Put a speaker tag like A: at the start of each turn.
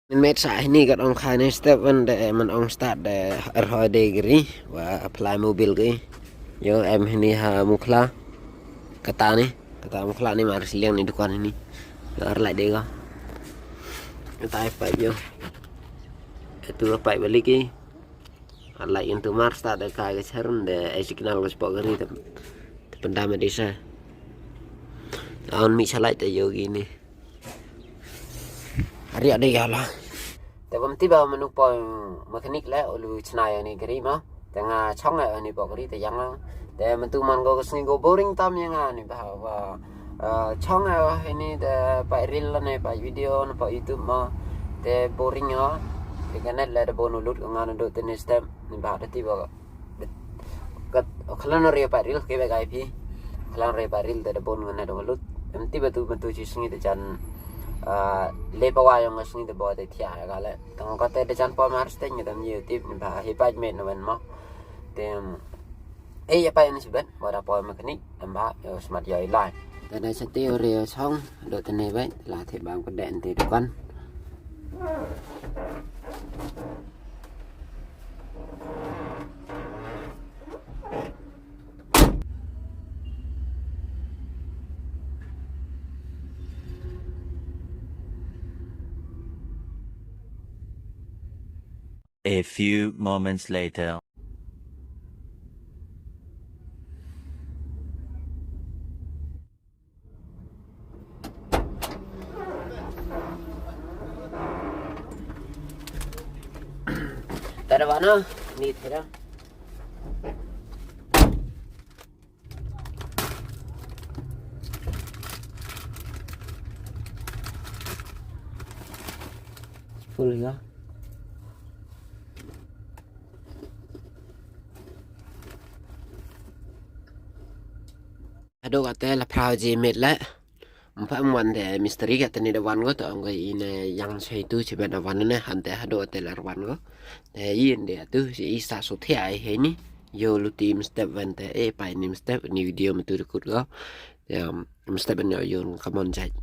A: Nên mét sải ni kat ong khai ni step one để mình ong start để rồi để gửi và apply mobil cái yo em ini ha mukla kata mukla ni harus liang ni dukan ini biar lại đây kok kita pipe yo itu pipe balik cái lại into mar start để cái serum để signal cái spot gini pendam desa on mi salai te yo gini hari ada ya lah. Tapi tiba menupo mekanik lah, ulu cenai ni kiri mah, tengah cong ni bawa kiri te yang lah. Tapi mentu mango kesini go boring tam yang ni bahawa cong ini te pak reel lah ni pak video ni pak YouTube mah, te boring ya. Dengan net lah ada bonu lut ngan untuk tenis step ni bahawa tiba kat kalau nori pak reel kebe kai pi, kalau nori pak reel te ada bonu ngan ada lut. Tiba tu mentu cisngi te jan lepawa yang ngasih ni bawa dari tiada kalau tengok kata ada jangan harus tanya dalam YouTube ni bah hebat main nawan mah tem apa yang sebut bawa poin mekanik embak smart yoi line dan ada setiap area song dot ni baik lah bang kedai nanti depan.
B: A few moments later.
A: Tak ada mana ni tidak. Full ya. Aduh kata lah perahu jemet lah. Empat wan deh misteri kata ni dewan ko tu angkai ini yang saya itu cuma dewan ni hantar aduh kata lah dewan ko. Deh ini dia tu si isa sotia ini. Yo lu tim step one deh pai ni step ni video metu rekod ko. Ya step ni yo come on chat.